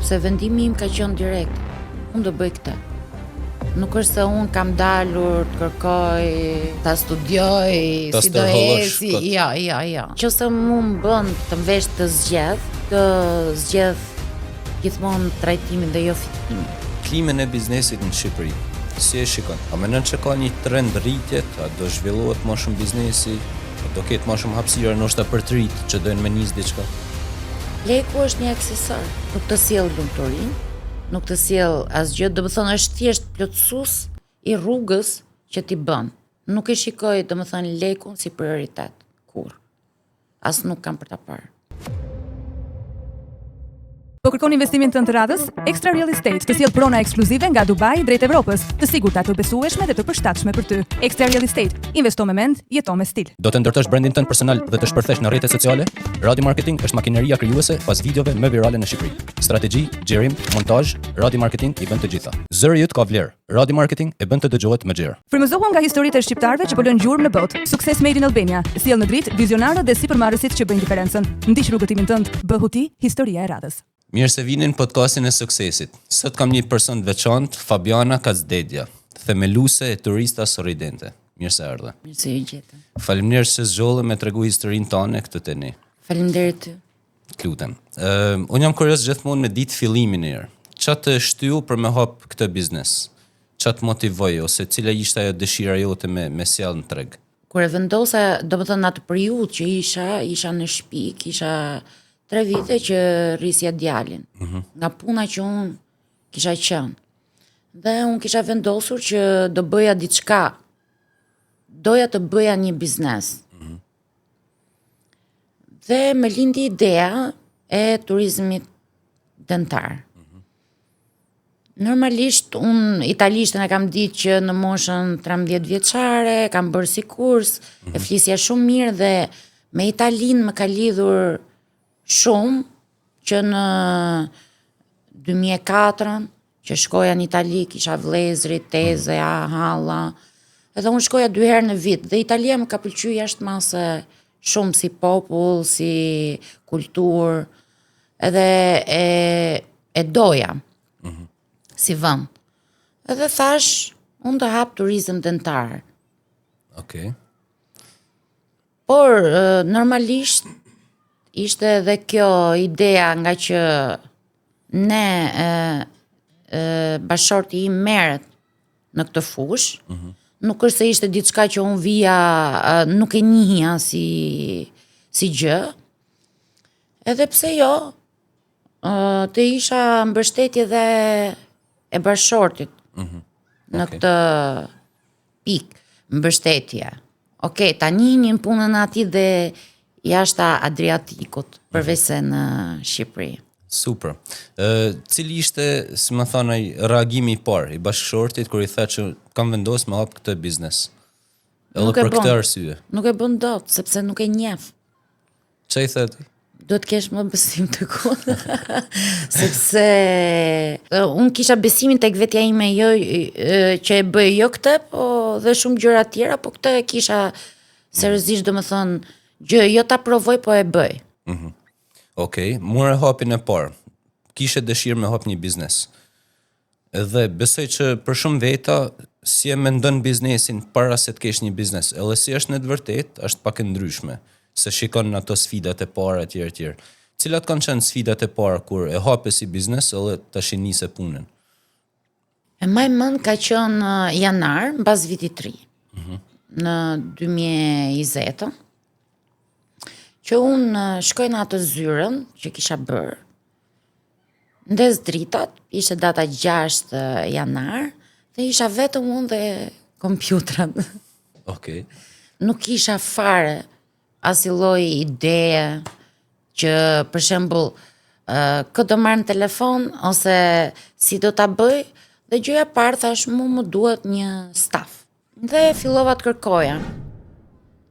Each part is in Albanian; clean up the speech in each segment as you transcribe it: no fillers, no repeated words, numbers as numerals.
Se vendimi im ka qenë direkt. Unë do bëj këtë. Nuk është se unë kam dalur të kërkoj, ta studioj, ta si do eci. Ja. Qëse mu më bën të mvesh të zgjedh gjithmonë trajtimin dhe jo fitimin. Klimën e biznesit në Shqipëri, si e shikon? A mendon që ka një trend rritjet, a do zhvillohet më shumë biznesi, a do ketë më shumë hapësirë ndoshta për të rit që doin me nis diçka? Leku është një aksesor, nuk të sjell lumturinë, nuk të sjell asgjë, domethënë është thjesht plotësues i rrugës që ti bën. Nuk e shikoj domethënë lekun si prioritet kurr. As nuk kam për ta parë. Po kërkon investimin tënd të radhës? Extra Real Estate të sjell prona ekskluzive nga Dubai drejt Evropës, të sigurta, të besueshme dhe të përshtatshme për ty. Extra Real Estate, investo me mend, jeto me stil. Do të ndërtosh brandin tënd personal dhe të shpërthesh në rrjetet sociale? Radi Marketing është makineria krijuese pas videove më virale në Shqipëri. Strategji, xhirim, montazh, Radi Marketing i bën të gjitha. Zëri yt ka vlerë. Radi Marketing e bën të dëgjohet më gjerë. Frymëzohu nga historitë e shqiptarëve që po lënë gjurmë në botë. Sukses made in Albania. Sjell në dritë vizionarët dhe sipërmarrësit që bëjnë diferencën. Ndiq rrugëtimin tënd, bëhu ti historia e radhës. Mirë se vini në podcastin e suksesit. Sot kam një person të veçantë, Fabiana Kazdedja, themeluese e Turista Sorridente. Mirë se erdhe. Mirë se ju gjetëm. Faleminderit se zgjolle me tregu historinë tënde këtu te ne. Faleminderit ty. Lutem. Unë jam kurioz gjithmonë me ditë fillimin e herë. Ç'a të shtyu për me hap këtë biznes? Ç'a të motivoi ose cila ishte ajo dëshira jote me sjell në treg? Kur e vendosa, domethënë atë periudhë që isha në shtëpi, kisha 3 vite që rrisja djalin. Nga puna që unë kisha qenë. Dhe unë kisha vendosur që do bëja diçka. Doja të bëja një biznes. Dhe me lindi ideja e turizmit dentar. Normalisht, unë italishtën e kam ditë që në moshën 13 vjeçare, kam bërë si kurs, e flisja shumë mirë dhe me Italinë më ka lidhur shumë që në 2004 që shkoja në Itali, kisha vëllezrit, teze, halla. Edhe unë shkoja 2 herë në vit dhe Italia më ka pëlqyer jashtëmase shumë si popull, si kulturë. Edhe e doja. Si vend. Edhe thash, unë do hap turizëm dentar. Okej. Por normalisht ishte edhe kjo ideja nga që ne bashorti im merret në këtë fush. Nuk është se ishte diçka që unë vija, nuk e njihja si gjë. Edhe pse jo, të isha mbështetje dhe e bashortit në këtë pikë, mbështetje. Okej, ta njihnin punën aty dhe jashtë Adriatikut, përveç se në Shqipëri. Super. Cili ishte, si më thonë, reagimi i parë i bashkëshortit kur i tha që kam vendosur me hap këtë biznes? Edhe për këtë arsye. Nuk e bën dot, sepse nuk e njeh. Ç'a i the ti? Duhet kesh më besim të kodë. Sepse unë kisha besimin tek vetja ime, jo që e bëj jo këtë, po dhe shumë gjëra tjera, po këtë e kisha seriozisht, domethënë, gjë, jo ta provoj, po e bëj. Okej, morë hapin e parë. Kishe dëshirë me hap një biznes. Edhe besoj që për shumë veta si e mendon biznesin para se të kesh një biznes, edhe si është në të vërtetë, është pak e ndryshme. Se shikon në ato sfidat e para etj. Cilat kanë qenë sfidat e para kur e hape si biznes edhe tash nise punën? E maj mend ka qenë janar, mbas vitit 3. Në 2020. Që unë shkoj në atë zyrën që kisha bërë. Ndes dritat, ishte data 6 janar, dhe isha vetëm unë dhe kompjutrat. Okej. Nuk isha fare asnjë lloj ideje që për shembull këtë do marr në telefon ose si do ta bëj, dhe gjëja e parë thash më duhet një staf. Dhe fillova të kërkoja.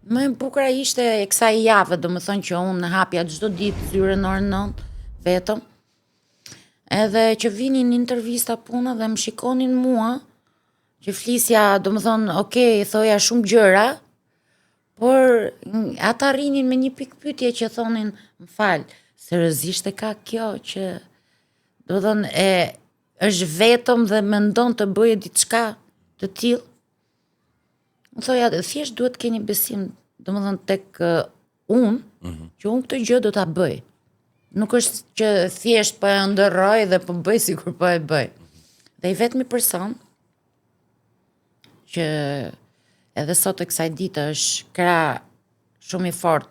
Më e bukur ishte e kësaj jave, domethënë që unë hapja çdo ditë zyrën orën 9 vetëm. Edhe që vinin intervista puna dhe më shikonin mua, që flisja, domethënë, okay, thoja shumë gjëra, por ata rrinin me një pikë pyetje që thonin, më fal, seriozisht e ka kjo që do të thënë është vetëm dhe mendon të bëjë diçka të tillë. Më thoja, thjesht duhet të keni besim, domethënë tek unë, që unë këtë gjë do ta bëj. Nuk është që thjesht po e ndërroj dhe po bëj sikur po e bëj. Dhe i vetmi person që edhe sot e kësaj dite është krah shumë i fortë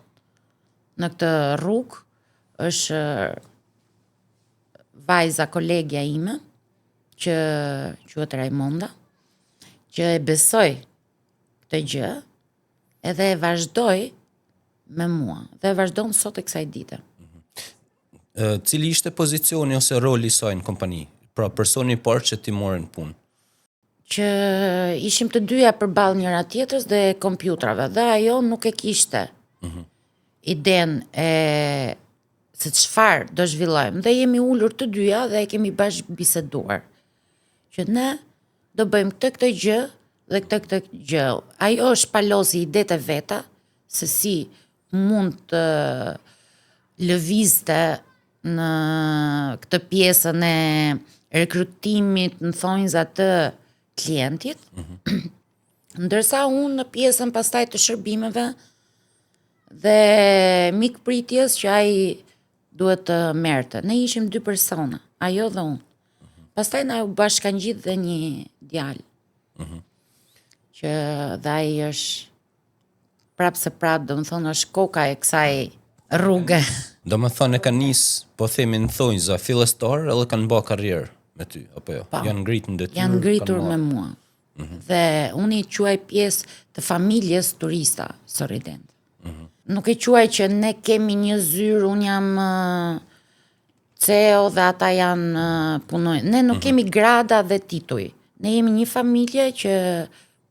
në këtë rrugë, është vajza kolegja ime, që quhet Raimonda, që e besoj këtë gjë, edhe e vazhdoj me mua, dhe e vazhdon sot e kësaj dite. Cili ishte pozicioni ose roli i saj në kompani? Pra personi i parë që ti morën punë. Që ishim të dyja përballë njëra tjetrës dhe kompjutrave, dhe ajo nuk e kishte iden se çfarë do zhvillojmë, dhe jemi ulur të dyja dhe e kemi bashkë biseduar. Që ne do bëjmë këtë gjë dhe këtë gjë. Ajo shpalosi idetë e veta se si mund të lëvizte në këtë pjesën e rekrutimit në thonjza të klientit, ndërsa unë në pjesën pastaj të shërbimeve dhe mikpritjes që ai duhet të merrte. Ne ishim 2 persona, ajo dhe unë. Pastaj na u bashkangjit dhe një djalë. Që dhe ai është prapë se prapë, do më thonë është koka e kësaj rruge. Do më thonë e ka nisë, po themi në thonjza fillestar, edhe kanë bë karrierë me ty, apo jo? Pa, Janë ngritur në detyrë. janë ngritur me mua. Dhe unë i quaj pjesë të familjes turista Sorrident. Nuk e quaj që ne kemi një zyrë, unë jam CEO dhe ata janë punojnë. Ne nuk kemi grada dhe tituj. Ne jemi një familje që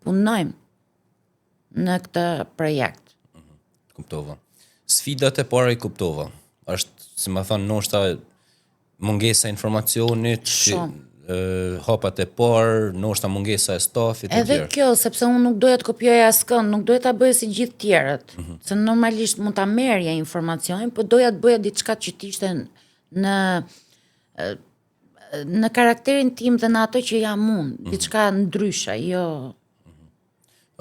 punojmë në këtë projekt. Kuptova. Sfidat e para i kuptova. Është, si më thonë, ndoshta mungesa e informacionit, hapat e parë, ndoshta mungesa e stafit e Edhe tjerë. kjo, sepse unë nuk doja të kopjoj askënd, nuk doja ta bëja si gjithë tjerët. Se normalisht mund ta merrja informacionin, po doja të bëja diçka që të ishte në karakterin tim dhe në ato që jam unë, diçka ndryshe, jo.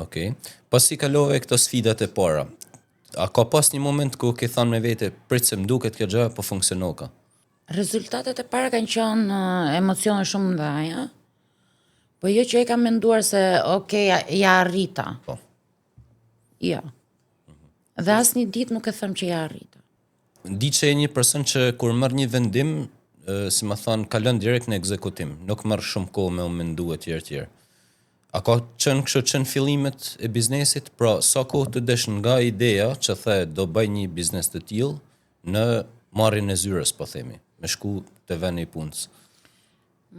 Okej. Pasi kalove këto sfidat e para, a ka pas një moment ku ke thënë me vete, prit se m'duket kjo gjë, po funksionon ka? Rezultatet e para kanë qenë emocione shumë mëdha, po jo që e kam menduar se okay, ja arrita. Po. Jo. Dhe asnjë ditë nuk e them që ja arrita. Di që e një person që kur merr një vendim, si më thënë, kalon direkt në ekzekutim, nuk merr shumë kohë me u mendu e tjerë. A ka qenë fillimet e biznesit? Pra, sa kohë të desh nga ideja që the do bëj një biznes të tillë në marrjen e zyrës, po themi, me shku të vendi i punës?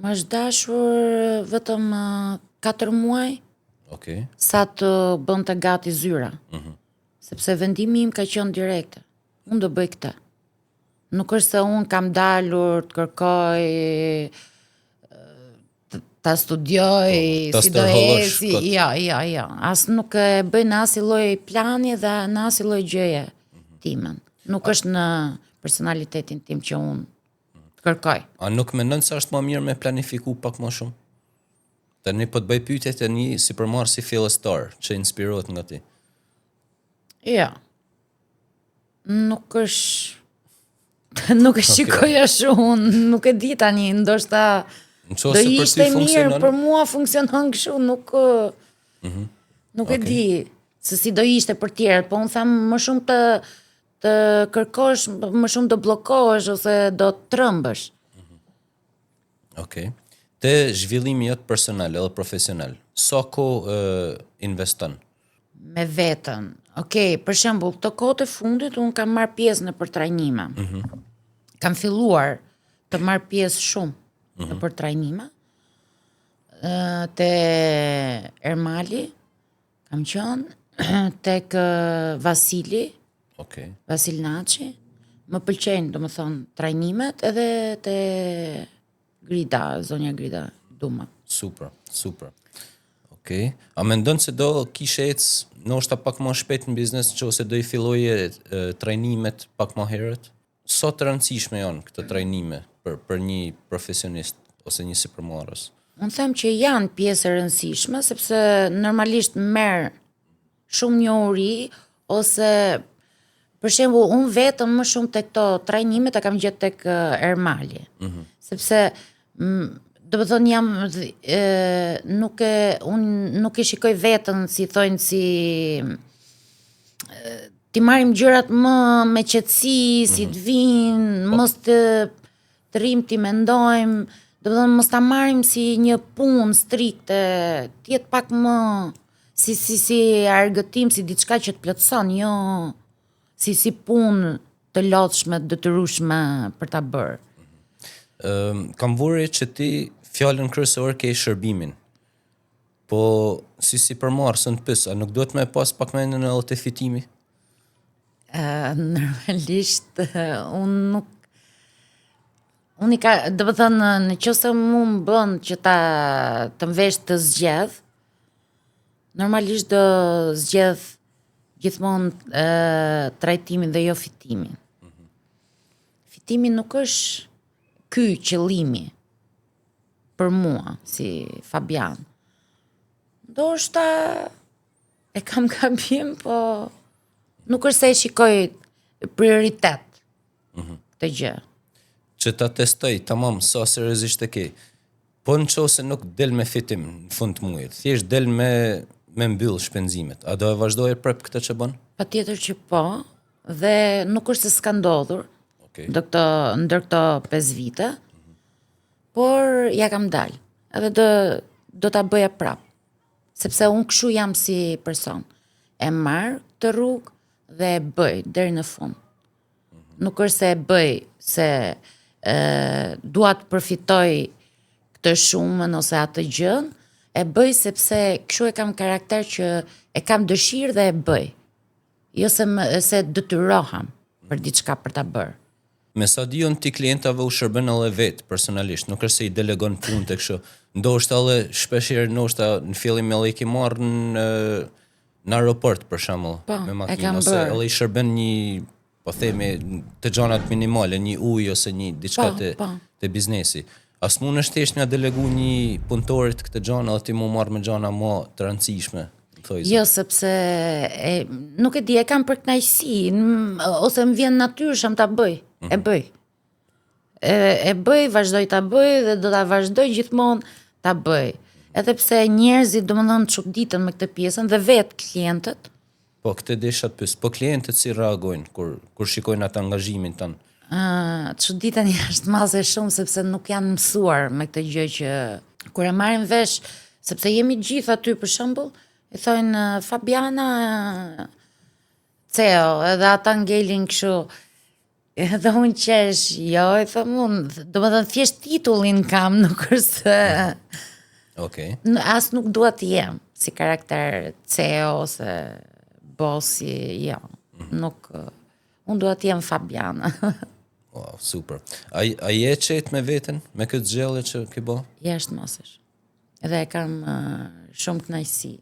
Më është dashur vetëm 4 muaj Okej. sa të bënte gati zyra. Sepse vendimi im ka qenë direkte. Unë do bëj këtë. Nuk është se unë kam dalur të kërkoj, ta studioj, Ta si do stërhollosh eci, kot. jo. As nuk e bëj në asnjë lloj plani dhe në asnjë lloj gjëje timen. Nuk është në personalitetin tim që unë të kërkoj. A nuk mendon se është më mirë me planifiku pak më shumë? Tani po të bëj pyetje të një si përmarr si fillestar, që inspirohet nga ti. Jo. Nuk është nuk e shikoja shumë, nuk e di tani, ndoshta Nëse do për ty ishte mirë, funksionon? për mua funksionon kështu, nuk e di se si do ishte për tjerët, po unë tham më shumë të kërkosh, më shumë të bllokohesh ose do të trëmbësh. Okej. Te zhvillimi jot personal edhe profesional, sa kohë investon? Me veten. Okej, për shembull, këto kohët e fundit unë kam marr pjesë në për trajnime. Kam filluar të marr pjesë shumë në për trajnime. Te Ermali kam qenë, tek Vasili, Okej. Vasil Naçi. Më pëlqejnë, domethënë, trajnimet, edhe te Grida, zonja Grida Duma. Super. Okej. A mendon se do kishe ecë ndoshta pak më shpejt në biznes nëse do i filloje trajnimet pak më herët? Sa të rëndësishme janë këto trajnime për një profesionist ose një sipërmarrës? Unë them që janë pjesë e rëndësishme, sepse normalisht merr shumë njohuri, ose për shembull unë vetëm më shumë tek këto trajnimet e kam gjetë tek Ermali. Sepse do të thonë unë nuk e shikoj veten si thonë si ti marrim gjërat më me qetësi, si të vinë, mos të rrim ti mendojmë, do të thonë mos ta marrim si një punë strikte, të jetë pak më si argëtim, si diçka që të plotëson, jo si punë të lodhshme, detyrueshme për ta bërë. Kam vuri që ti fjalën kryesore ke shërbimin. Po si përmarrës në pyes, a nuk duhet me pas pak mendjen edhe të fitimi? Normalisht unë i ka, do të thënë, në qoftë mu më bën që të mvesh të zgjedh, normalisht do zgjedh gjithmonë trajtimin dhe jo fitimin. Fitimi nuk është ky qëllimi për mua, si Fabian. Ndoshta e kam gabim, po nuk është se e shikoj prioritet këtë gjë. Që ta testoj, tamam, sa seriozisht e ke. Po në qoftë se nuk del me fitim në fund të muajit, thjesht del me mbyll shpenzimet. A do e vazhdoj prap këtë që bën? Patjetër që po, dhe nuk është se s'ka ndodhur. Okay. Ndër këto 5 vite, por ja kam dalë. Edhe do ta bëja prap. Sepse unë kështu jam si person. E marr të rrugë dhe e bëj deri në fund. Nuk është se e bëj se dua të përfitoj këtë shumën ose atë gjën, e bëj sepse kështu e kam karakter që e kam dëshirë dhe e bëj. Jo se detyrohem për diçka për ta bërë. Me sa di unë ti klientave u shërben edhe vetë personalisht, nuk është se i delegon punë të kështu. Ndoshta edhe shpeshherë në fillim edhe i ke marrë në aeroport për shembull me makinë, ose edhe i shërben një, po themi, të gjanat minimale, një ujë ose një diçka të biznesi. As mund është thjesht nga delegu një punëtorit këtë gjana dhe ti mu marrë me gjana më të rëndësishme? Jo, sepse nuk e di, e kam për kënaqësi, ose më vjen natyrshëm ta bëj. E bëj. E bëj, vazhdoj ta bëj dhe do ta vazhdoj gjithmonë ta bëj. Edhe pse njerëzit domethënë çuditën me këtë pjesën dhe vetë klientët. Po këtë desha të pyes, po klientët si reagojnë kur shikojnë atë angazhimin tënd? Çuditën jashtë madhe shumë, sepse nuk janë mësuar me këtë gjë që kur e marrin vesh, sepse jemi gjithë aty për shembull, i thonë Fabiana CEO, edhe ata ngelin kështu. Edhe unë qesh, jo, e thëmë unë, do më thënë thjesht titullin kam, nuk është... Okay. As nuk dua të jem, si karakter CEO ose bossi, jo. Nuk, unë dua të jem Fabiana. Wow, super. A je qetë me veten, me këtë gjellë që ke bo? Jashtë mosësh. Edhe e kam shumë kënaqësi,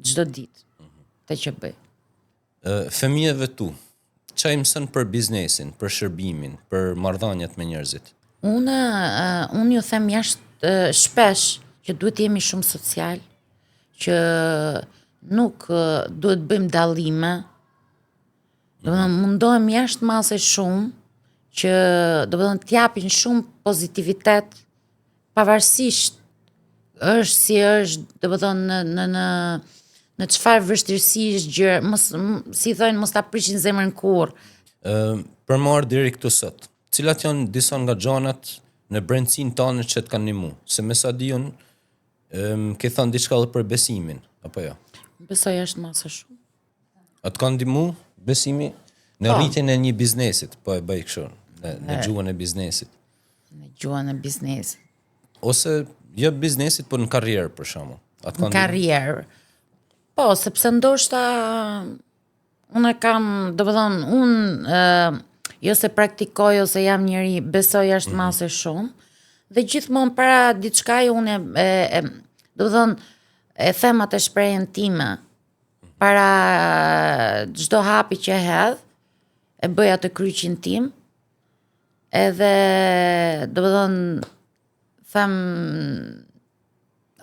çdo ditë, të që bëj. Fëmijëve tu, ç'a i mëson për biznesin, për shërbimin, për marrëdhëniet me njerëzit? Unë ju them jashtë shpesh që duhet jemi shumë social, që nuk duhet bëjmë dallime. Do të mundohem jashtë mase shumë që do të t'japin shumë pozitivitet, pavarësisht është si është, do të thonë në çfarë vështirësish gjë, si thonë mos ta prishin zemrën kurrë. Për marrë deri këtu sot, cilat janë disa nga gjanat në brendësinë tënde që të kanë ndihmu? Se me sa di unë, ke thënë diçka edhe për besimin, apo jo? Besoj është mase shumë. A të kanë ndihmu besimi në rritjen e një biznesit, po e bëj kështu, në gjuhën e biznesit? Në gjuhën e biznesit. Ose jo biznesit, por në karrierë për shembull. Në karrierë. Po, sepse ndoshta unë kam, do të thonë, unë jo se praktikoj ose jam njëri, besoj jashtë mase shumë, dhe gjithmonë para diçka unë do të thonë, e them atë shprehjen time, para çdo hapi që hedh, e bëj atë kryqin tim, edhe do të thënë them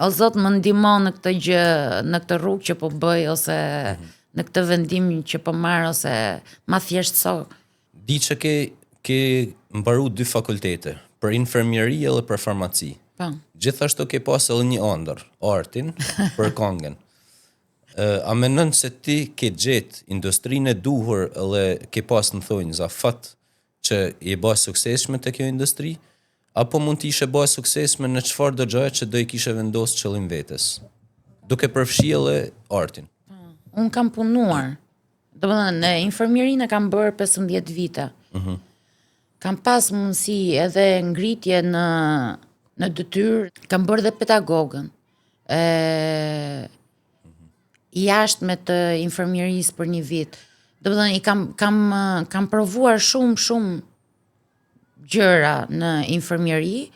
o Zot më ndihmon në këtë gjë, në këtë rrugë që po bëj ose në këtë vendim që po marr ose ma thjeshtëso. Di që ke mbaru 2 fakultete, për infermieri edhe për farmaci. Po. Gjithashtu ke pas edhe një ëndër, artin, për këngën. A mendon se ti ke gjetë industrinë e duhur edhe ke pas në thonjë zafat që je bë suksesshme te kjo industri, apo mund të ishe bë suksesshme në çfarë do gjë që do i kishe vendosur qëllim vetes, duke përfshirë artin. Unë kam punuar, do të thënë në infermierinë kam bërë 15 vite. Kam pas mundësi edhe ngritje në detyrë, kam bërë dhe pedagogën. Jashtë me të infermierisë për një vit. Do të thënë kam provuar shumë gjëra në infermieri,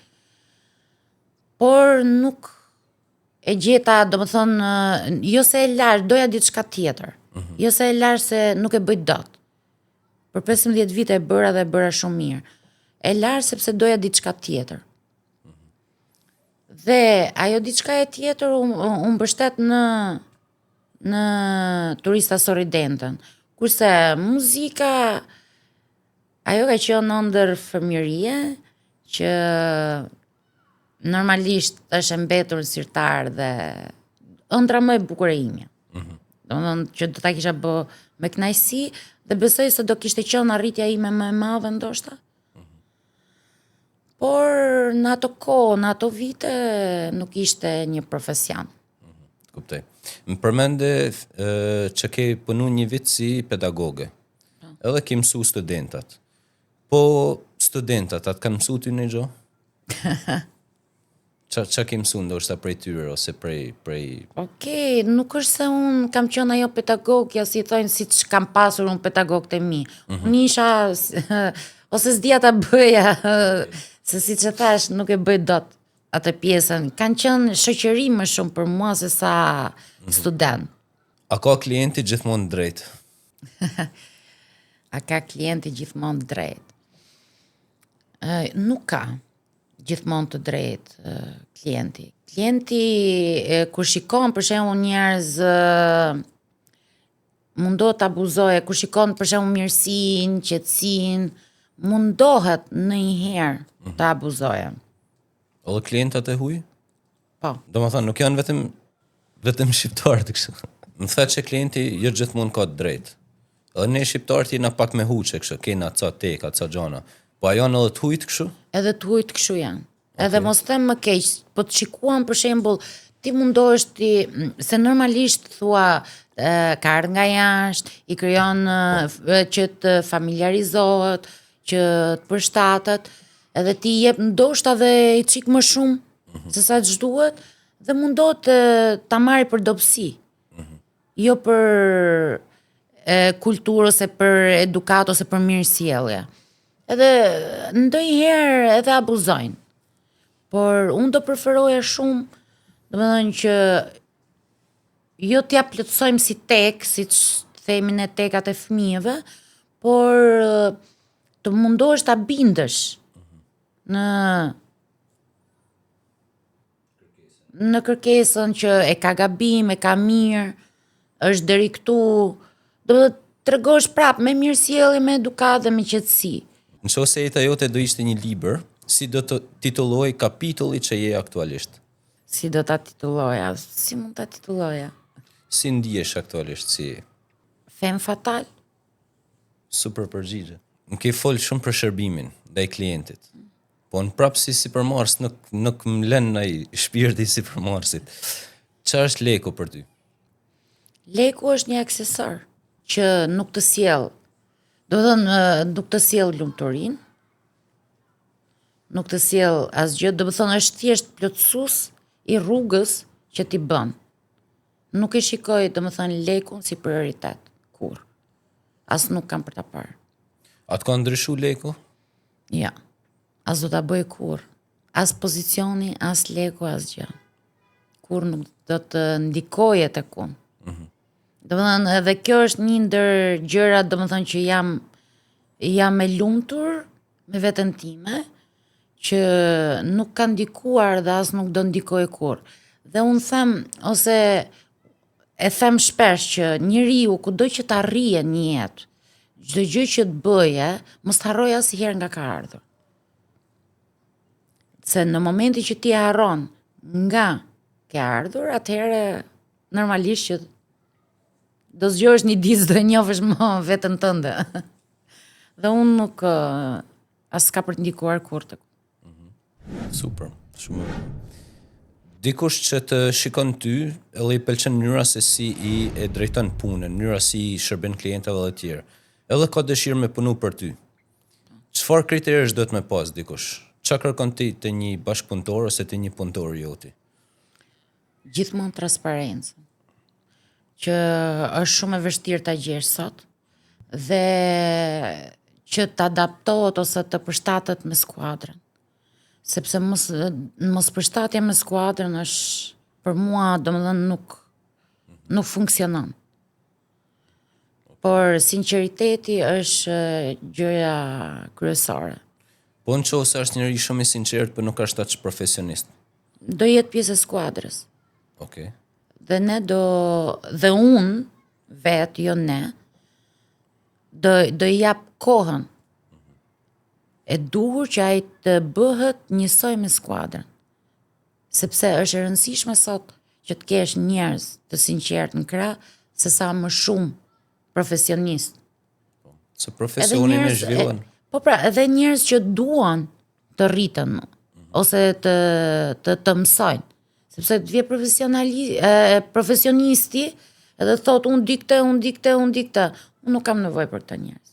por nuk e gjeta, do të thënë, jo se e lash, doja diçka tjetër. Jo se e lash se nuk e bëj dot. Për 15 vite e bëra dhe e bëra shumë mirë. E lash sepse doja diçka tjetër. Dhe ajo diçka e tjetër unë mbështet në Turista Sorridentën. Kurse muzika, ajo ka qenë ndër fëmijërie që normalisht është mbetur sirtar dhe ëndra më e bukur e imja. Domethënë që do ta kisha bë me kënaqësi dhe besoj se do kishte qenë arritja ime më e madhe ndoshta. Por në ato kohë, në ato vite nuk ishte një profesion. Kuptoj. Më përmende që ke punu një vit si pedagoge. Edhe ke mësu studentat. Po studentat atë kanë mësu ty në gjo? Qa ke mësu ndoshta prej tyre ose prej... Okej, nuk është se unë kam qenë ajo pedagogja, si thojnë, si që kam pasur unë pedagogët e mi. Unë isha, ose s'dia ta bëja, se si që thash, nuk e bëj dot atë pjesën. Kanë qenë shoqëri më shumë për mua se sa student. A ka klienti gjithmonë drejt? A ka klienti gjithmonë drejt? Nuk ka gjithmonë të drejt klienti. Klienti, kur shikon për shembull njerëz mundohet të abuzoje, kur shikon për shembull mirësinë, qetësinë, mundohet ndonjëherë të abuzoje. Edhe klientat e huaj? Po. Domethënë nuk janë vetëm shqiptarët kështu. Më thënë që klienti jo gjithmonë ka të drejtë. Edhe ne shqiptarët jena pak me huçe kështu, kena ca teka, ca gjana. Po a janë edhe të hujt kështu? Edhe të hujt kështu janë. Edhe mos them më keq, po të shikuan për shembull, ti mundohesh se normalisht thua ka ardhur nga jashtë, i krijon që të familiarizohet, që të përshtatet, edhe ti jep ndoshta dhe i çik më shumë se sa ç'duhet dhe mundohet ta marrë për dobësi. Jo për kulturë ose për edukat ose për mirësjellje. Edhe ndonjëherë edhe abuzojnë. Por unë do preferoja shumë, domethënë që jo t'ja plotësojmë si tek, siç themi ne tekat e fëmijëve, por të mundohesh ta bindësh në kërkesën që e ka gabim, e ka mirë, është deri këtu, do të tregosh prap me mirësjellje, me edukat dhe me qetësi. Nëse jeta jote do ishte një libër, si do të titulloj kapitulli që je aktualisht? Si do ta titulloja? Si mund ta titulloja? Si ndihesh aktualisht si? Femme fatale. Super përgjigje. Më ke folë shumë për shërbimin ndaj klientit. Po në prapë si sipërmarrës nuk më lën ai shpirti i sipërmarrësit. Çfarë është leku për ty? Leku është një aksesor që nuk të sjell. Do të thënë nuk të sjell lumturinë, nuk të sjell asgjë, do të thënë është thjesht plotësues i rrugës që ti bën. Nuk e shikoj, do të thënë, lekun si prioritet, kur. As nuk kam për ta parë. A të ka ndryshu leku? Ja. As do ta bëj kur. As pozicioni, as leku, as gjë. Kur nuk do të ndikoje tek unë. Do të thënë, edhe kjo është një ndër gjëra, do të thënë që jam e lumtur me veten time që nuk ka ndikuar dhe as nuk do ndikoj kur. Dhe unë them, ose e them shpesh që njeriu kudo që të arrijë në jetë, çdo gjë që të bëje, mos të harroj asnjëherë nga ka ardhur. Se në momentin që ti e harron nga ke ardhur, atëherë normalisht që do zgjohesh një ditë do e njohësh më veten tënde. Dhe unë nuk as ka për të ndikuar kur të. Super, shumë. Dikush që të shikon ty, edhe i pëlqen mënyra se si e drejton punën, mënyra si i shërben klientëve dhe të tjerë. Edhe ka dëshirë me punu për ty. Çfarë kriterësh do të me pas dikush? Çfarë kërkon ti të një bashkëpunëtor ose të një punëtor joti? Gjithmonë transparencë, që është shumë e vështirë ta gjesh sot, dhe që të adaptohet ose të përshtatet me skuadrën. Sepse mos përshtatja me skuadrën është për mua, domethënë nuk funksionon. Por sinqeriteti është gjëja kryesore. Po në qoftë se është njëri shumë i sinqert, por nuk është aq profesionist. Do jetë pjesë e skuadrës. Okej. Dhe unë vetë, jo ne, do i jap kohën e duhur që ai të bëhet njësoj me skuadrën. Sepse është e rëndësishme sot që të kesh njerëz të sinqertë në krah se sa më shumë profesionist. Se profesionin e zhvillon. Po pra, edhe njerëz që duan të rriten ose të mësojnë. Sepse të vje profesionisti edhe thot unë di këtë. Unë nuk kam nevojë për të njerëz.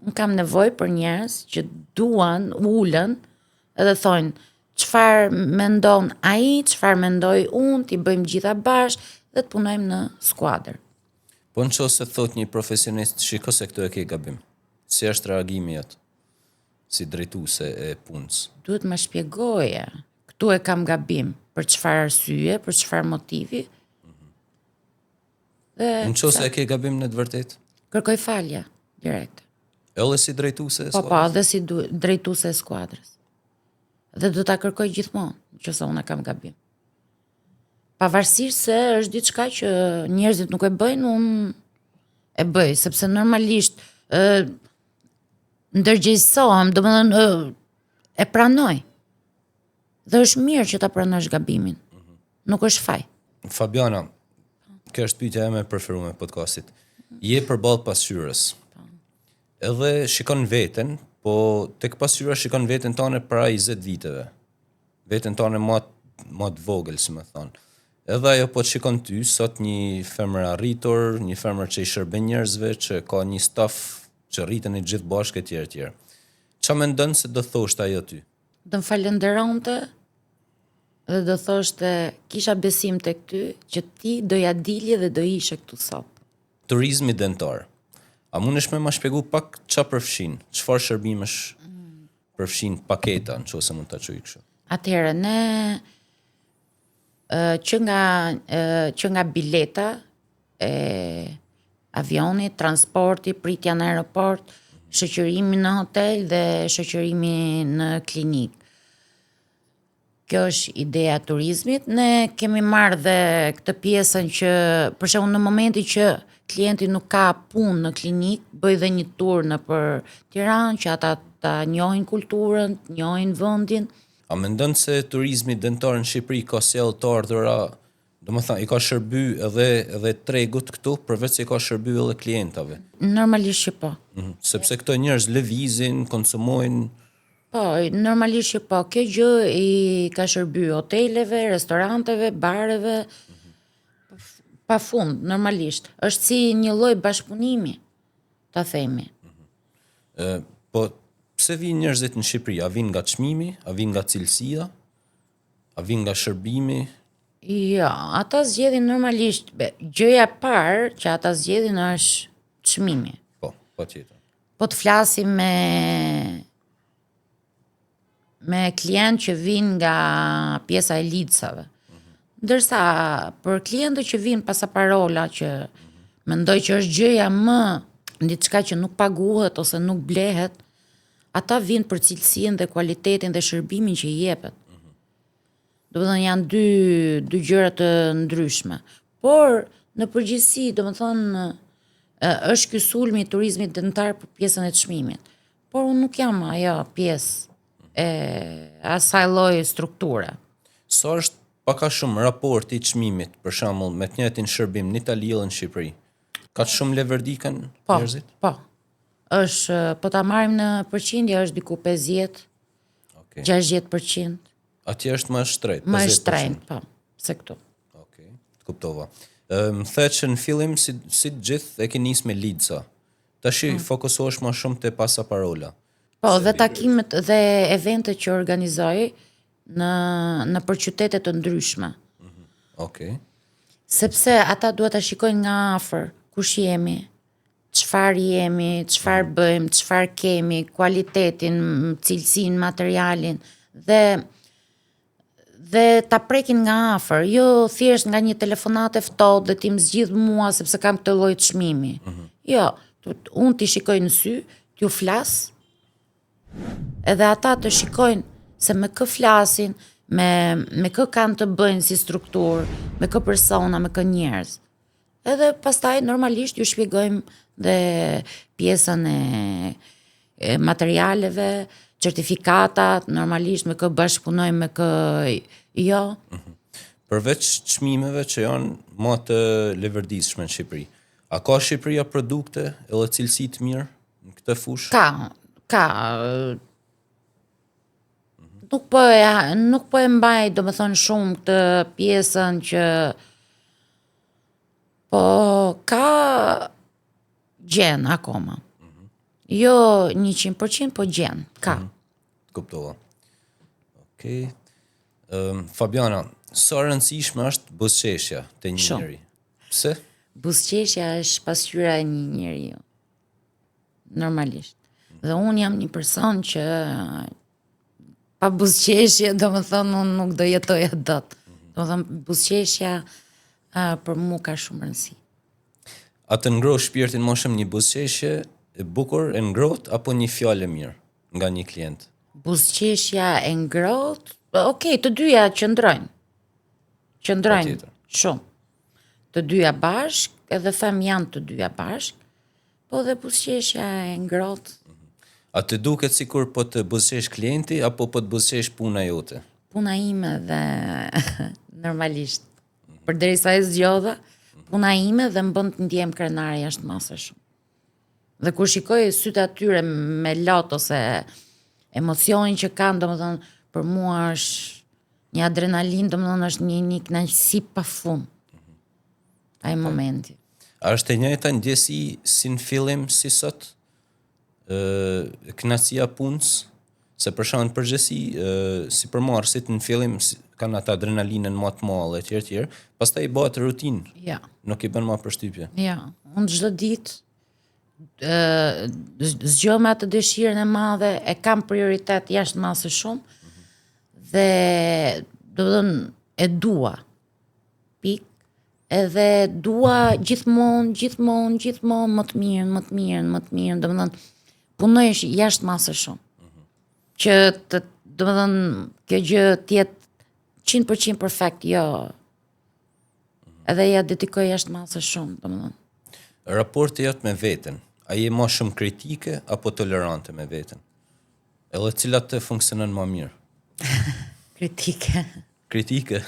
Unë kam nevojë për njerëz që duan, ulën edhe thonë çfarë mendon ai, çfarë mendoj unë, ti bëjmë gjitha bashkë dhe të punojmë në skuadër. Po në qoftë se thot një profesionist, shiko se këtu e ke gabim. Si është reagimi jot? Si drejtuese e punës? Duhet më shpjegoje. Këtu e kam gabim. Për çfarë arsye, për çfarë motivi? Dhe Në qoftë se e ke gabim në të vërtetë? kërkoj falje direkt. Edhe si drejtuese e Po, skuadrës? dhe si drejtuese e skuadrës. Dhe do ta kërkoj gjithmonë, nëse unë kam gabim. Pavarësisht se është diçka që njerëzit nuk e bëjnë, unë e bëj, sepse normalisht ndërgjegjësohem, domethënë e pranoj. Dhe është mirë që ta pranosh gabimin. Nuk është faj. Fabiana, kjo është pyetja ime e preferuar me podcastit. Je përballë pasqyrës. Edhe shikon veten, po tek pasqyra shikon veten tonë para 20 viteve. Veten tonë më të vogël, si më thon. Edhe ajo po të shikon ty sot një femër arritur, një femër që i shërben njerëzve, që ka një staf që rriten e gjithë bashkë etj. Çfarë mendon se do thoshte ajo ty? Do më falenderonte dhe do thoshte kisha besim tek ty që ti doja dilje dhe do ishe këtu sot. Turizmi dentar. A mundesh me ma shpjegu pak çfarë përfshin? Çfarë shërbimesh përfshin paketa, nëse mund ta quaj kështu? Atëherë ne që nga bileta e avionit, transporti, pritja në aeroport, shoqërimi në hotel dhe shoqërimi në klinik. Kjo është ideja e turizmit. Ne kemi marrë dhe këtë pjesën që, për shembull, në momentin që klienti nuk ka punë në klinik, bëj dhe një tur nëpër Tiranë që ata ta njohin kulturën, njohin vendin. A mendon se turizmi dentar në Shqipëri ka sjell të ardhura, domethënë i ka shërby edhe tregut këtu, përveç se i ka shërby edhe klientave? Normalisht që po. Sepse këto njerëz lëvizin, konsumojnë. Po, normalisht që po. Kjo gjë i ka shërby hoteleve, restoranteve, bareve, pa fund, normalisht. Është si një lloj bashkëpunimi, ta themi. Po pse vinë njerëzit në Shqipëri? A vinë nga çmimi, a vinë nga cilësia, a vinë nga shërbimi? Jo, ata zgjedhin normalisht. Gjëja e parë që ata zgjedhin është çmimi. Po, patjetër. Po të flasim me klientë që vinë nga pjesa e lidsave. Ndërsa për klientët që vinë pasaparola, që mendoj që është gjëja më diçka që nuk paguhet ose nuk blehet, ata vinë për cilësinë dhe kualitetin dhe shërbimin që i jepet. Do të thonë janë dy gjëra të ndryshme. Por në përgjithësi, do të thonë është ky sulmi i turizmit dëmtar për pjesën e çmimit. Por unë nuk jam ajo pjesë e asaj lloji strukture. Sa është pak a shumë raporti i çmimit, për shembull, me të njëjtin shërbim në Itali dhe në Shqipëri? Ka të shumë leverdikën njerëzit? Po. Është, po ta marrim në përqindje, është diku 50, 60%. Atje është më shtrenjtë, më shtrenjtë, po, se këtu. Okej, të kuptova. Më the që në fillim si gjithë e ke nis me lidsa. Tash fokusohesh më shumë te pasaparola. Po, dhe takimet dhe eventet që organizoj në për qytete të ndryshme. Okej. Sepse ata duhet ta shikojnë nga afër kush jemi, çfarë jemi, çfarë bëjmë, çfarë kemi, kualitetin, cilësinë, materialin dhe ta prekin nga afër, jo thjesht nga një telefonat e ftohtë dhe ti më zgjidh mua sepse kam këtë lloj çmimi. Jo, unë t'i shikoj në sy, t'ju flas, edhe ata të shikojnë se me kë flasin, me kë kanë të bëjnë si strukturë, me kë persona, me kë njerëz. Edhe pastaj normalisht ju shpjegojmë dhe pjesën e materialeve, certifikatat, normalisht me kë bashkëpunojmë, me kë jo. Përveç çmimeve që janë më të levërditshme në Shqipëri, a ka Shqipëria produkte edhe cilësi të mirë në këtë fushë? Ka. Nuk po e mbaj, domethënë shumë këtë pjesën që po ka gjen akoma. Jo 100%, po gjen, ka. Kuptova. Okej. Fabiana, sa rëndësishme është buzëqeshja te një njeri? Pse? Buzëqeshja është pasqyra e një njeriu. Normalisht. Dhe unë jam një person që pa buzëqeshje, domethënë unë nuk do jetoja dot. Domethënë buzëqeshja për mua ka shumë rëndësi. A të ngrohë shpirtin më shumë një buzëqeshje e bukur e ngrohtë apo një fjalë e mirë nga një klient? Buzëqeshja e ngrohtë, okej, të dyja qëndrojnë. Qëndrojnë shumë. Të dyja bashk, edhe them janë të dyja bashk, po dhe buzëqeshja e ngrohtë. A të duket sikur po të buzëqesh klienti apo po të buzëqesh puna jote? Puna ime dhe normalisht. Përderisa e zgjodha, puna ime dhe më bën të ndjem krenare jashtë masë shumë. Dhe kur shikoj sytë atyre me lot ose emocionin që kanë, domethënë për mua është një adrenalin, domethënë është një kënaqësi pafund. Ai momenti. A është e njëjta ndjesi si në fillim si sot? Kënaqësia punës, se për shkak të përgjithësi si përmarrësit në fillim kanë atë adrenalinën më të madhe etj. Pastaj bëhet rutinë. Ja. Nuk i bën më përshtypje. Ja, unë çdo ditë zgjoj me atë dëshirën e madhe, e kam prioritet jashtë masë shumë dhe do të thënë e dua. Pik. Edhe dua gjithmonë më të mirën, do të thënë punoj jashtë masë shumë. Që do të thënë kjo gjë të jetë 100% perfekt, jo. Edhe ja dedikoj jashtë masë shumë, do të thënë. Raporti jot me veten, a je më shumë kritike apo tolerante me veten? Edhe cilat të funksionon më mirë? Kritike. Kritike?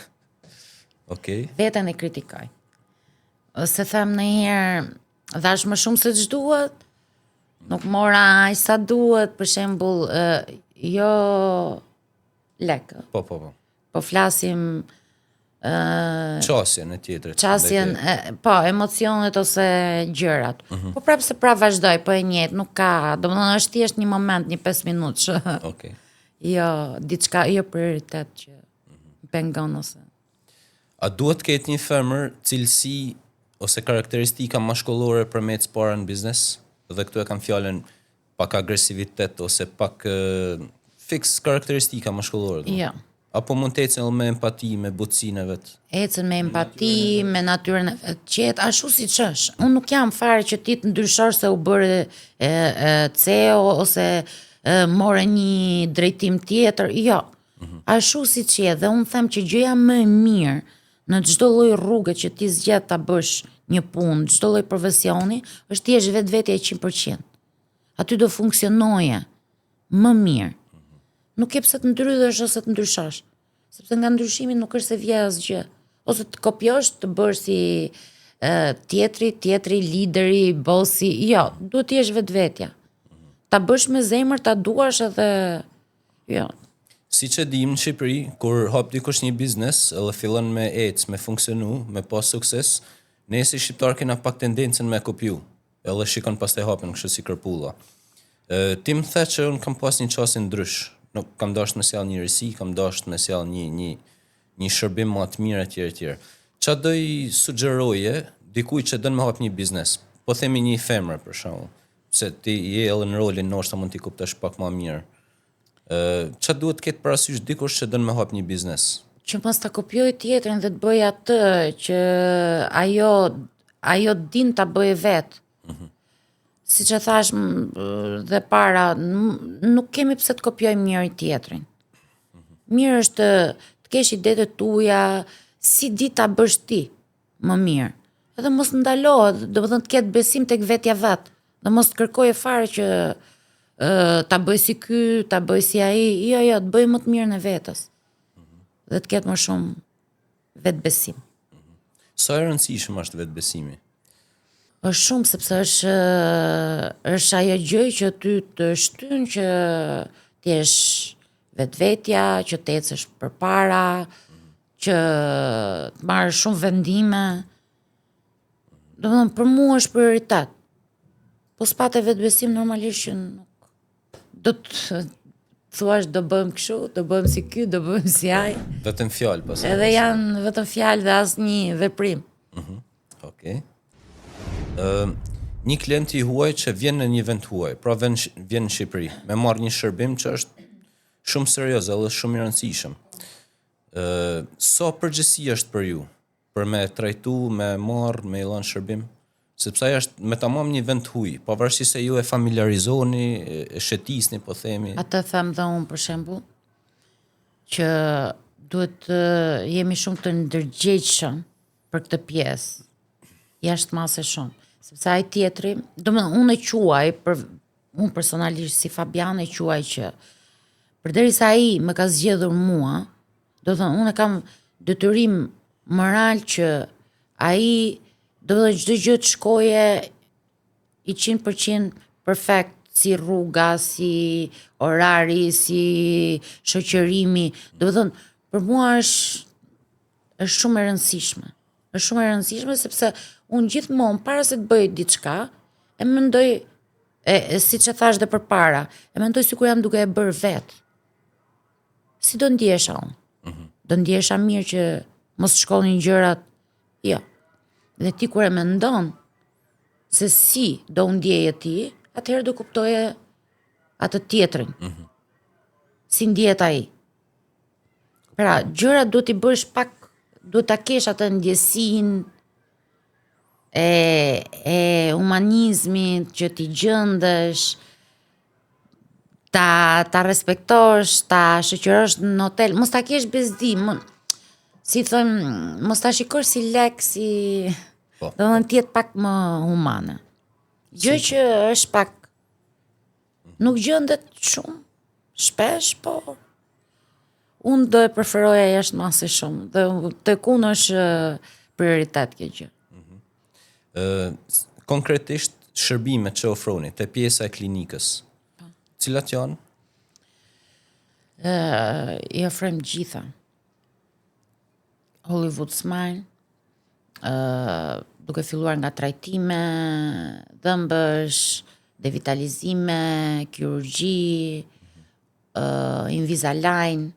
Okej. Veten e kritikoj. Se them ndonjëherë dhash më shumë se ç'duhet, nuk mora aq sa duhet, për shembull, jo lekë. Po. Po flasim Qasjen e tjetrit. Qasjen, po, emocionet ose gjërat. Po prapë se vazhdoj, po e njëjtë, nuk ka, domethënë është thjesht një moment, një 5 minutë. Okej. Jo, diçka, jo prioritet që pengon ose. A duhet ketë një femër cilësi ose karakteristika mashkullore për me të para në biznes? Dhe këtu e kam fjalën pak agresivitet ose pak fix karakteristika mashkullore. Jo. Apo mund të ecën me empati, me butësinë e vet? Ecën me empati, me natyrën e vet qetë, ashtu siç është. Unë nuk jam fare që ti të ndryshosh se u bëre CEO ose more një drejtim tjetër, jo. Ashtu si që je, dhe unë them që gjëja më e mirë në çdo lloj rrugë që ti zgjedh ta bësh një punë, çdo lloj profesioni, është ti jesh vetvetja 100%. Aty do funksionoje më mirë. Nuk ke pse të ndrydhesh ose të ndryshosh, sepse nga ndryshimi nuk është se vjen asgjë. Ose të kopjosh, të bësh si tjetri, lideri, bossi, jo, duhet të jesh vetvetja. Ta bësh me zemër, ta duash edhe, jo. Si që dim në Shqipëri, kur hap dikush një biznes, edhe fillon me ecë, me funksionu, me pas sukses, ne si shqiptar kena pak tendencën me kopju, edhe shikon pastaj hapin kështu si kërpulla. Ti më the që unë kam pas një çështje ndrysh, nuk kam dashur me sjell një risi, kam dashur me sjell një shërbim më të mirë etj. Çfarë do i sugjeroje dikujt që don me hap një biznes? Po themi një femër për shembull, se ti je edhe në rolin ndoshta mund t'i kuptosh pak më mirë. Që duhet të ketë parasysh dikush që dënë me hap një biznes? Që mos ta kopjoj tjetrin dhe të bëj atë që ajo din ta bëj vetë. Si që thash dhe para, nuk kemi pse të kopjojmë njëri tjetrin. Mirë është të kesh idetë tuaja, si di ta bësh ti më mirë. Edhe mos ndalohet, do të thënë të ketë besim tek vetja vet, dhe mos të kërkoje fare që ta bëj si ky, ta bëj si ai, jo, të bëj më të mirën e vetës. Dhe të ketë më shumë vetbesim. Sa e rëndësishëm është vetbesimi? Është shumë, sepse është ajo gjë që ty të shtyn që ti jesh vetvetja, që të ecësh përpara, që të marrësh shumë vendime. Do të thënë, për mua është prioritet. Po s'pate vetbesim normalisht që nuk do të thuash do bëjmë kështu, do bëjmë si ky, do bëjmë si ai. Vetëm fjalë pas. Edhe janë vetëm fjalë dhe asnjë veprim. Okej. Një klient i huaj që vjen në një vend huaj, pra vjen në Shqipëri, me marrë një shërbim që është shumë serioz edhe shumë i rëndësishëm. Sa përgjegjësi është për ju për me trajtu, me marrë, me i lënë shërbim? Sepse ajo është me tamam një vend huj, pavarësisht se ju e familiarizoni, e shetisni, po themi. Atë them dhe unë për shembull, që duhet jemi shumë të ndërgjegjshëm për këtë pjesë. Jashtë mase shumë. Sepse ai tjetri, domethënë unë e quaj, unë personalisht si Fabian e quaj që përderisa ai më ka zgjedhur mua, do të thënë unë kam detyrim moral që ai do të çdo gjë të shkoje i 100% perfekt, si rruga, si orari, si shoqërimi. Do të thënë, për mua është shumë e rëndësishme. Është shumë e rëndësishme sepse unë gjithmonë para se të bëj diçka, e mendoj siç e thash dhe përpara, e mendoj sikur jam duke e bërë vetë. Si do ndjesha unë? Do ndjesha mirë që mos shkollin gjërat? Jo. Dhe ti kur e mendon se si do ndjeje ti, atëherë do kuptoje atë tjetrin. Si ndjet ai. Pra, gjërat duhet i bësh pak, duhet ta kesh atë ndjesinë e humanizmit, që ti gjëndesh, ta respektosh, ta shoqërosh në hotel, mos ta kesh bezdim, si thënë, mos ta shikosh si lek, si do të thënë tjetë pak më humane. Gjë që është pak, nuk gjendet shumë, shpesh, po unë do e preferoja jashtë mase shumë, dhe tek unë është prioritet kjo gjë. Konkretisht shërbimet që ofroni te pjesa e klinikës, cilat janë? I ofrojmë gjitha. Hollywood Smile, duke filluar nga trajtime, dhëmbësh, devitalizime, kirurgji, Invisalign,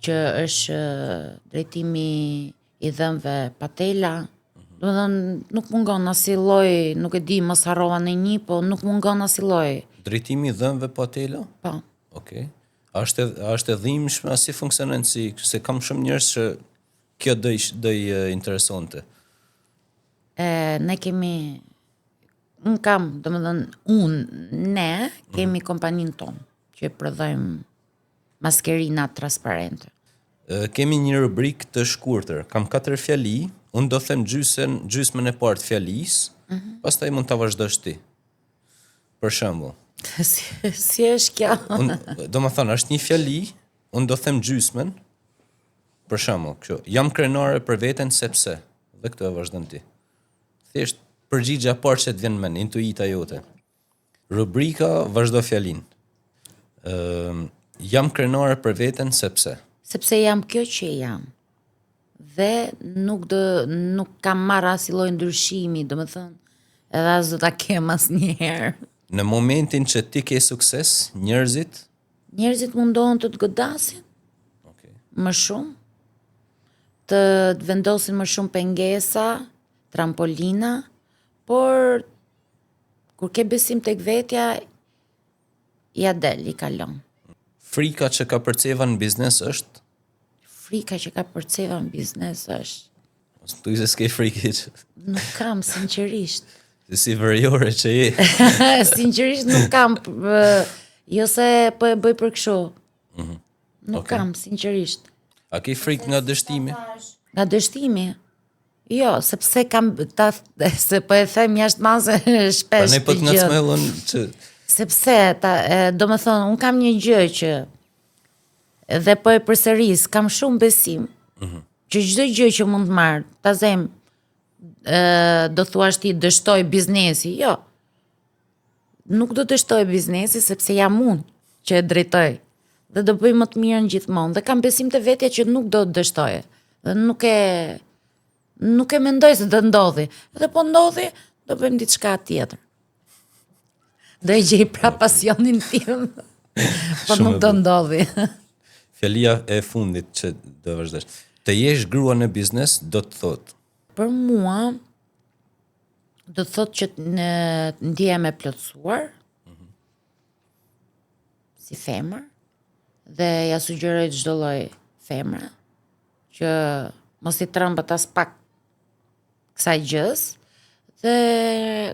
që është drejtimi i dhëmbëve patela. Do të thënë, nuk mungon asnjë lloj, nuk e di, mos harrova në një, po nuk mungon asnjë lloj. Drejtimi i dhëmbëve patela? Po. Okej. A është e dhimbshme, si funksionon, se kam shumë njerëz që kjo do i interesonte. Ne kemi unë kam, ne kemi kompaninë tonë, që prodhojmë maskerina transparente. Kemi një rubrikë të shkurtër. Kam 4 fjali, unë do them gjysmën e parë të fjalisë, pastaj mund ta vazhdosh ti. Për shembull, Si është kjo? do më thonë, është një fjali, unë do them gjysmën, për shembull, kështu, jam krenare për veten sepse, dhe këtë e vazhdon ti. Thjesht përgjigja parë që të vjen në mend, intuita jote. Rubrika vazhdo fjalin. Jam krenare për veten sepse. Sepse jam kjo që jam. Dhe nuk kam marrë asnjë lloj ndryshimi, domethënë, edhe as do ta kem asnjëherë. Në momentin që ti ke sukses, Njerëzit mundohen të godasin më shumë, të vendosin më shumë pengesa, trampolina, por kur ke besim tek vetja, ja del, i kalon. frika që ka përceva në biznes është, Frika që ka përceva në biznes është. ose tu se s'ke frikë, Nuk kam, sinqerisht. si veriore që je. Sinqerisht nuk kam, jo se po e bëj për kështu. Nuk kam, sinqerisht. A ke frikë nga dështimi? Nga dështimi? Jo, sepse se po e them jashtë mase shpesh. Ne po të ngacmellon që Sepse, do më thonë, unë kam një gjë që dhe po e përsëris, kam shumë besim, që çdo gjë që mund të marr, ta them, do thuash ti dështoj biznesi, jo. Nuk do dështoj biznesi sepse jam unë që e drejtoj. Dhe do bëj më të mirën gjithmonë. Dhe kam besim të vetja që nuk do të dështoj. Dhe nuk e mendoj se do ndodhi. Dhe po ndodhi, do bëjmë diçka tjetër. Do e gjej pra pasionin tim. Po nuk do ndodhi. fjalia e fundit që do vazhdosh. Të jesh grua në biznes do të thotë. Për mua, do të thotë që ndihem e plotësuar, si femër, dhe ja sugjeroj çdo lloj femre, që mos i trembët as pak kësaj gjës, dhe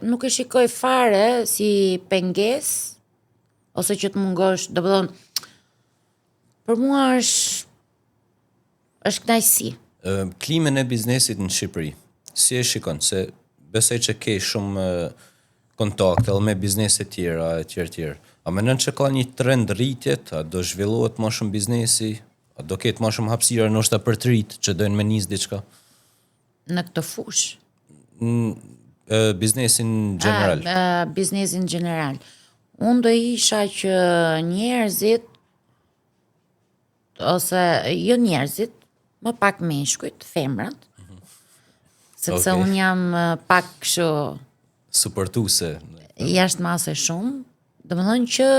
nuk e shikoj fare si pengesë, ose që të mungosh, do të thonë, për mua është kënaqësi. Klimën e biznesit në Shqipëri, si e shikon? Se besoj që ke shumë kontakte edhe me biznese tjera, e tjerë. A mendon që ka një trend rritjet, a do zhvillohet më shumë biznesi, a do ketë më shumë hapësira ndoshta për të rit që dojnë me nis diçka? Në këtë fushë. Biznesin general. Biznesin general. Unë do isha që njerëzit, ose jo njerëzit, më pak meshkujt, femrat, sepse unë jam pak kështu Suportuese. jashtë mase shumë, do më thonë që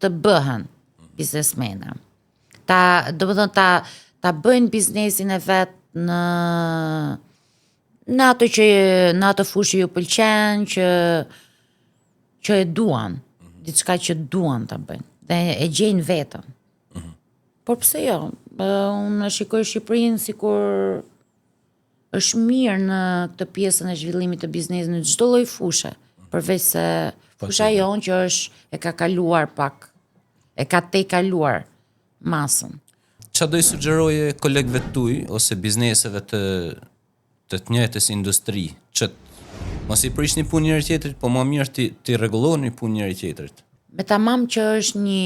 të bëhen biznesmena. Do më thonë ta bëjnë biznesin e vetë në ato fushë ju pëlqen, që e duan, diçka që duan ta bëjnë, dhe e gjejnë vetën. Por pse jo? Unë shikoj Shqipërinë sikur është mirë në këtë pjesën e zhvillimit të biznesit në çdo lloj fushë, përveç se fusha jonë që është e ka kaluar pak, e ka tejkaluar masën. Qa do i sugjeroje kolegëve tuaj ose bizneseve të njëjtës industri, që mos i prishni punë njëri tjetrit, po më mirë ti rregulloni punë njëri tjetrit. Me tamam që është një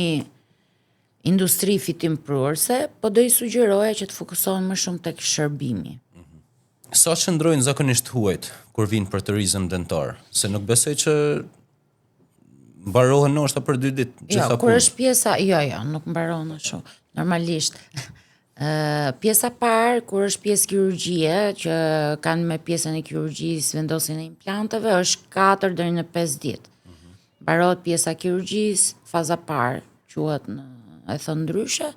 industri fitim pruese, po do i sugjeroja që të fokusohen më shumë tek shërbimi. Sa qëndrojnë zakonisht huajt kur vinë për turizëm dentar? Se nuk besoj që mbarohen ndoshta për 2 ditë. Jo, kur është pjesa, jo, nuk mbarohen ashtu. Normalisht. Pjesa parë, kur është pjesë kirurgjie, që kanë me pjesën e kirurgjisë vendosin e implanteve, është 4 deri në 5 ditë. Mbarohet pjesa e kirurgjisë, faza parë, quhet e thënë ndryshe.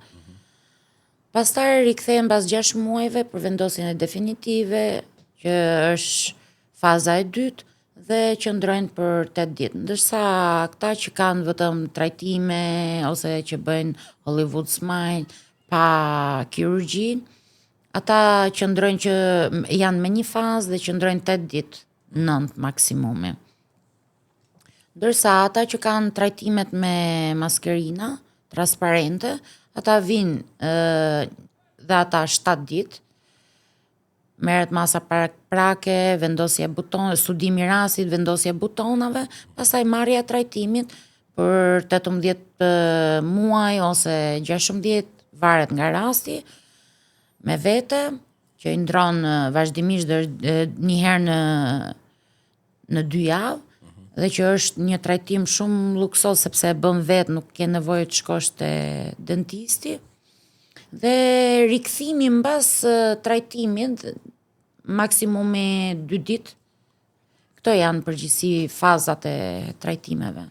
Pastaj rikthehen pas 6 muajve për vendosjen e definitive, që është faza e dytë, dhe qëndrojnë për 8 ditë. Ndërsa këta që kanë vetëm trajtime ose që bëjnë Hollywood Smile pa kirurgji, ata qëndrojnë që janë me një fazë dhe qëndrojnë 8 ditë 9 maksimumi. Ndërsa ata që kanë trajtimet me maskerina transparente, ata vinë dhe ata 7 ditë, merret masa prake, vendosje studimi i rastit, vendosje butonave, pastaj marrja e trajtimit për 18 muaj ose 16, varet nga rasti, me vete, që i ndron vazhdimisht një herë në 2 javë, dhe që është një trajtim shumë luksos sepse e bën vetë, nuk ke nevojë të shkosh te dentisti. Dhe rikthimi mbas trajtimit maksimumi 2 ditë. Këto janë përgjithësi fazat e trajtimeve.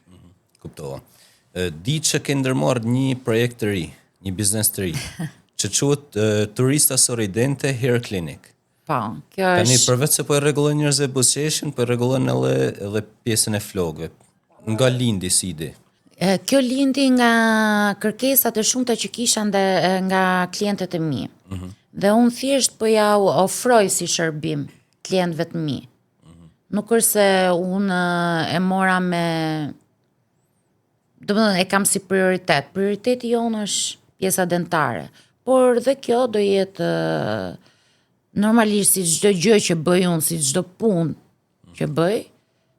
Kuptova. Di që ke ndërmarrë një projekt të ri, një biznes të ri, që quhet Turista Sorridente Hair Clinic. Po, kjo Tani është përveç se po e rregullon njerëzve buzëqeshin, po e rregullon edhe pjesën e flokëve. Nga lindi si ide. Kjo lindi nga kërkesat e shumta që kisha nga klientët e mi. Dhe unë thjesht po ja ofroj si shërbim klientëve të mi. Nuk është se unë e mora me... Domethënë e kam si prioritet. Prioriteti jonë është pjesa dentare. Por dhe kjo do jetë normalisht si çdo gjë që bëj unë, si çdo punë që bëj,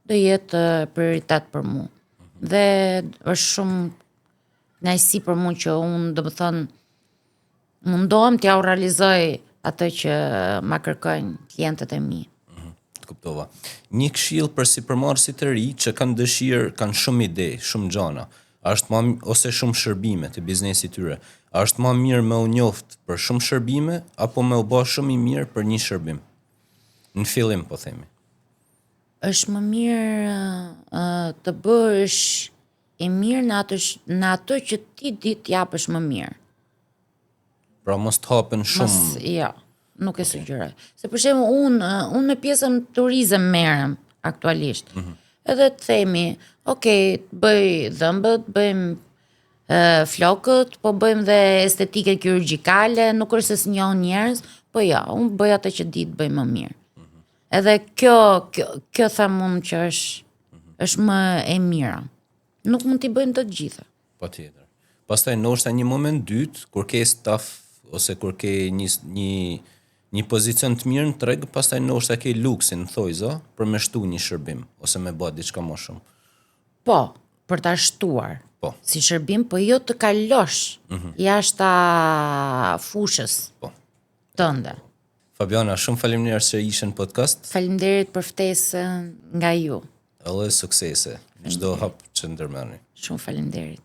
do jetë prioritet për mua. Dhe është shumë kënaqësi për mua që unë, domethënë, mundohem t'ja u realizoj atë që ma kërkojnë klientët e mi. Kuptova. Një këshill për sipërmarrësit të ri që kanë dëshirë, kanë shumë ide, shumë gjana, ose shumë shërbime të biznesit tyre. A është më mirë me u njoft për shumë shërbime apo me u bë shumë i mirë për një shërbim? Në fillim po themi. Është më mirë të bësh i mirë në ato që ti di të japësh më mirë. Pra mos të hapen shumë. Jo, nuk e sugjeroj. Se për shembull unë me pjesën turizëm merrem aktualisht. Edhe të themi, bëj dhëmbët, bëjmë flokët, po bëjmë dhe estetike kirurgjikale, nuk është se s'njoh njerëz, po ja, unë bëj atë që di të bëj më mirë. Edhe kjo them unë që është më e mira. Nuk mund t'i bëjmë të gjitha. Patjetër. Pastaj ndoshta një moment dytë, kur ke staf ose kur ke një pozicion të mirë në treg, pastaj ndoshta ke luksin, thojza, për me shtu një shërbim ose me bë diçka më shumë. Po, për ta shtuar. Po. Si shërbim, po jo të kalosh jashta fushës tënde. Fabiana, shumë faleminderit se ishe në podcast. Faleminderit për ftesën nga ju. Edhe suksese në çdo hap që ndërmerrni. Shumë faleminderit.